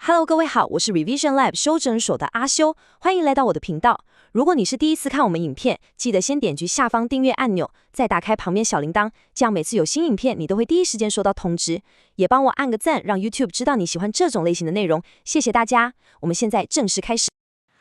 Hello，各位好，我是 Revision Lab 修整所的阿修，欢迎来到我的频道。如果你是第一次看我们影片，记得先点击下方订阅按钮，再打开旁边小铃铛，这样每次有新影片，你都会第一时间收到通知。也帮我按个赞，让 YouTube 知道你喜欢这种类型的内容，谢谢大家。我们现在正式开始。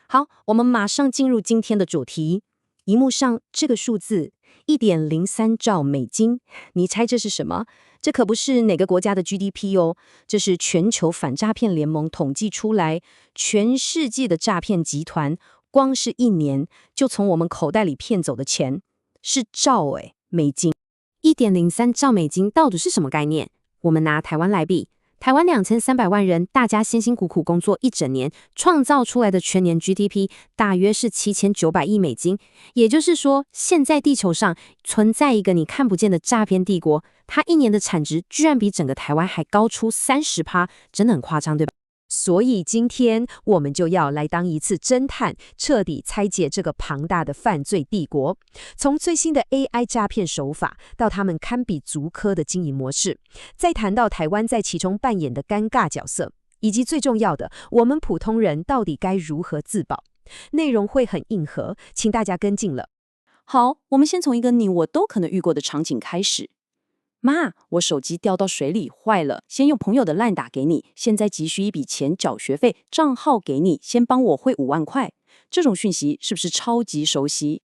好，我们马上进入今天的主题。荧幕上这个数字1.03兆美金，你猜这是什么？这可不是哪个国家的 GDP 哦，这是全球反诈骗联盟统计出来，全世界的诈骗集团光是一年就从我们口袋里骗走的钱是兆美金。1.03兆美金到底是什么概念？我们拿台湾来比。台湾2300万人，大家辛辛苦苦工作一整年，创造出来的全年 GDP 大约是7900亿美金。也就是说，现在地球上存在一个你看不见的诈骗帝国，它一年的产值居然比整个台湾还高出30%，真的很夸张，对吧？所以今天我们就要来当一次侦探，彻底拆解这个庞大的犯罪帝国。从最新的 AI 诈骗手法，到他们堪比竹科的经营模式，再谈到台湾在其中扮演的尴尬角色，以及最重要的，我们普通人到底该如何自保。内容会很硬核，请大家跟进了。好，我们先从一个你我都可能遇过的场景开始。妈，我手机掉到水里坏了，先用朋友的 LINE 打给你，现在急需一笔钱缴学费，账号给你，先帮我汇5万块。这种讯息是不是超级熟悉？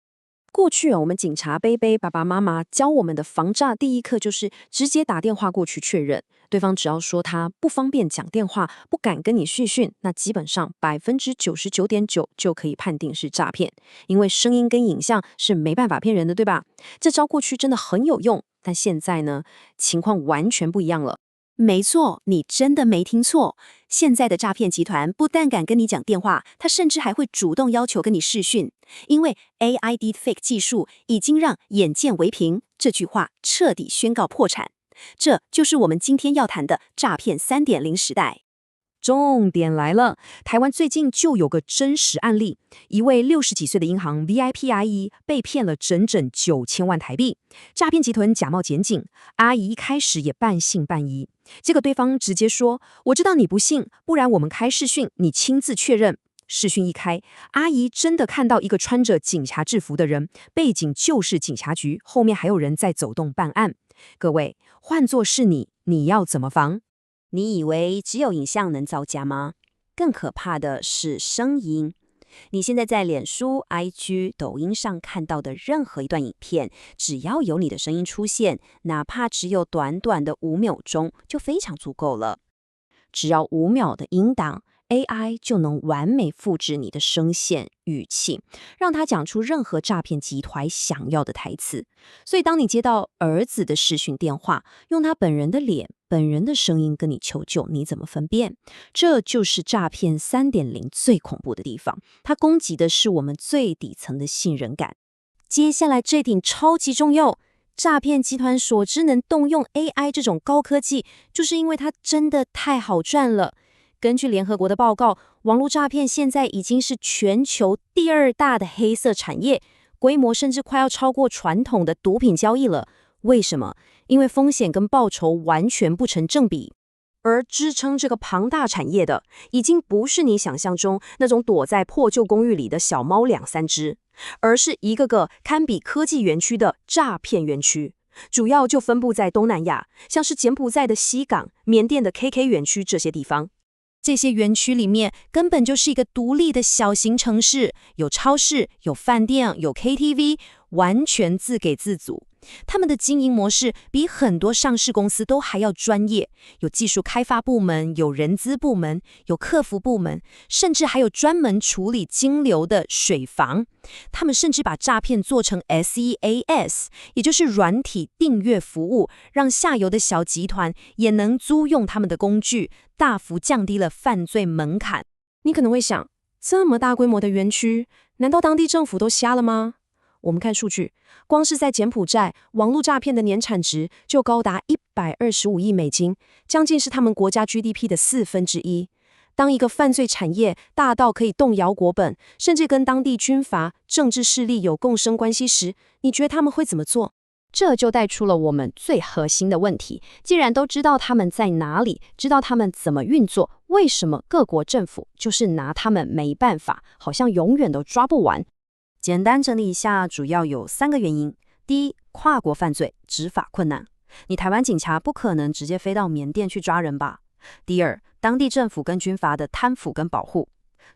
过去我们警察爸爸妈妈教我们的防诈第一课就是直接打电话过去确认，对方只要说他不方便讲电话，不敢跟你视讯，那基本上99.9%就可以判定是诈骗，因为声音跟影像是没办法骗人的，对吧？这招过去真的很有用，但现在呢，情况完全不一样了。没错，你真的没听错。现在的诈骗集团不但敢跟你讲电话，他甚至还会主动要求跟你视讯，因为 AI Deepfake 技术已经让眼见为凭这句话彻底宣告破产。这就是我们今天要谈的诈骗3.0时代。重点来了，台湾最近就有个真实案例，一位60几岁的银行 VIP 阿姨被骗了整整9000万台币。诈骗集团假冒检警，阿姨一开始也半信半疑，结果对方直接说：“我知道你不信，不然我们开视讯，你亲自确认。”视讯一开，阿姨真的看到一个穿着警察制服的人，背景就是警察局，后面还有人在走动办案。各位，换作是你，你要怎么防？你以为只有影像能造假吗？更可怕的是声音。你现在在脸书、IG、抖音上看到的任何一段影片，只要有你的声音出现，哪怕只有短短的5秒钟，就非常足够了。只要5秒的音档，AI 就能完美复制你的声线、语气，让他讲出任何诈骗集团想要的台词。所以当你接到儿子的视讯电话，用他本人的脸、本人的声音跟你求救，你怎么分辨？这就是诈骗3.0最恐怖的地方，它攻击的是我们最底层的信任感。接下来这点超级重要，诈骗集团所知能动用 AI 这种高科技，就是因为它真的太好赚了。根据联合国的报告，网络诈骗现在已经是全球第2大的黑色产业，规模甚至快要超过传统的毒品交易了。为什么？因为风险跟报酬完全不成正比。而支撑这个庞大产业的，已经不是你想象中那种躲在破旧公寓里的小猫2-3只，而是一个个堪比科技园区的诈骗园区。主要就分布在东南亚，像是柬埔寨的西港、缅甸的 KK 园区这些地方。这些园区里面根本就是一个独立的小型城市，有超市，有饭店，有 KTV， 完全自给自足。他们的经营模式比很多上市公司都还要专业，有技术开发部门，有人资部门，有客服部门，甚至还有专门处理金流的水房。他们甚至把诈骗做成 SEAS， 也就是软体订阅服务，让下游的小集团也能租用他们的工具，大幅降低了犯罪门槛。你可能会想，这么大规模的园区，难道当地政府都瞎了吗？我们看数据，光是在柬埔寨，网络诈骗的年产值就高达125亿美金，将近是他们国家 GDP 的1/4。当一个犯罪产业大到可以动摇国本，甚至跟当地军阀、政治势力有共生关系时，你觉得他们会怎么做？这就带出了我们最核心的问题。既然都知道他们在哪里，知道他们怎么运作，为什么各国政府就是拿他们没办法，好像永远都抓不完？简单整理一下，主要有3个原因。第一，跨国犯罪执法困难，你台湾警察不可能直接飞到缅甸去抓人吧？第二，当地政府跟军阀的贪腐跟保护。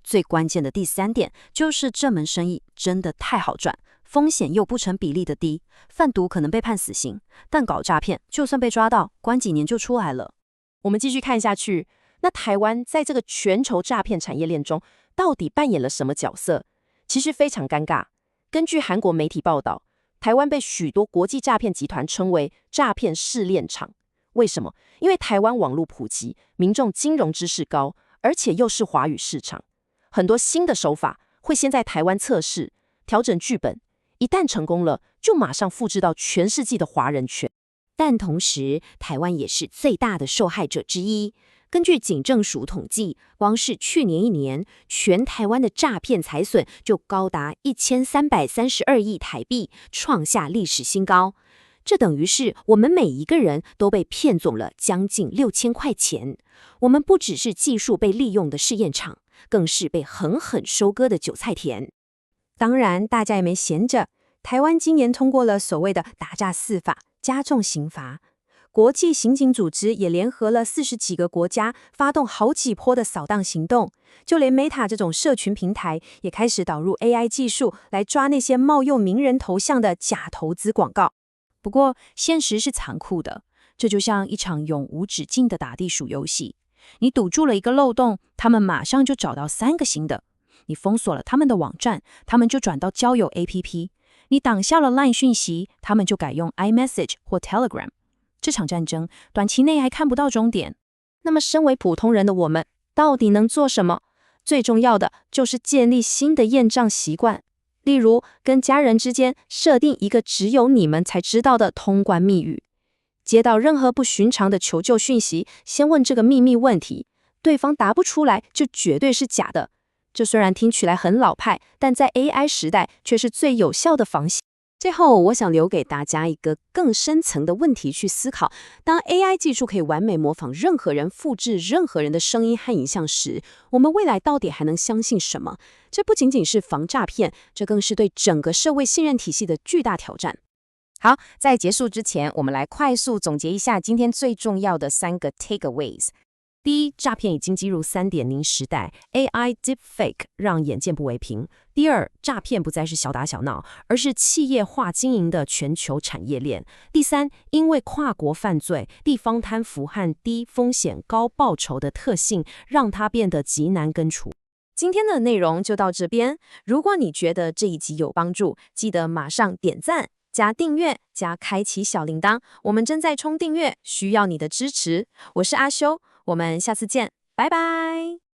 最关键的第3点就是这门生意真的太好赚，风险又不成比例的低，贩毒可能被判死刑，但搞诈骗就算被抓到，关几年就出来了。我们继续看下去，那台湾在这个全球诈骗产业链中到底扮演了什么角色？其实非常尴尬。根据韩国媒体报道，台湾被许多国际诈骗集团称为诈骗试炼场。为什么？因为台湾网络普及，民众金融知识高，而且又是华语市场，很多新的手法会先在台湾测试，调整剧本，一旦成功了，就马上复制到全世界的华人圈。但同时，台湾也是最大的受害者之一。根据警政署统计，光是去年1年，全台湾的诈骗财损就高达1332亿台币，创下历史新高。这等于是我们每一个人都被骗走了将近6000块钱。我们不只是技术被利用的试验场，更是被狠狠收割的韭菜田。当然，大家也没闲着，台湾今年通过了所谓的打诈4法，加重刑罚。国际刑警组织也联合了40几个国家，发动好几波的扫荡行动。就连 Meta 这种社群平台也开始导入 AI 技术来抓那些冒用名人头像的假投资广告。不过，现实是残酷的，这就像一场永无止境的打地鼠游戏。你堵住了一个漏洞，他们马上就找到3个新的。你封锁了他们的网站，他们就转到交友 APP。你挡下了 LINE 讯息，他们就改用 iMessage 或 Telegram。这场战争短期内还看不到终点。那么身为普通人的我们，到底能做什么？最重要的就是建立新的验证习惯，例如跟家人之间设定一个只有你们才知道的通关密语。接到任何不寻常的求救讯息，先问这个秘密问题，对方答不出来就绝对是假的。这虽然听起来很老派，但在 AI 时代却是最有效的防线。最后，我想留给大家一个更深层的问题去思考：当 AI 技术可以完美模仿任何人、复制任何人的声音和影像时，我们未来到底还能相信什么？这不仅仅是防诈骗，这更是对整个社会信任体系的巨大挑战。好，在结束之前，我们来快速总结一下今天最重要的3个 takeaways。第一，诈骗已经进入3.0时代 ，AI deepfake 让眼见不为凭。第二，诈骗不再是小打小闹，而是企业化经营的全球产业链。第三，因为跨国犯罪、地方贪腐和低风险高报酬的特性，让它变得极难根除。今天的内容就到这边。如果你觉得这一集有帮助，记得马上点赞、加订阅、加开启小铃铛。我们正在冲订阅，需要你的支持。我是阿修，我们下次见，拜拜。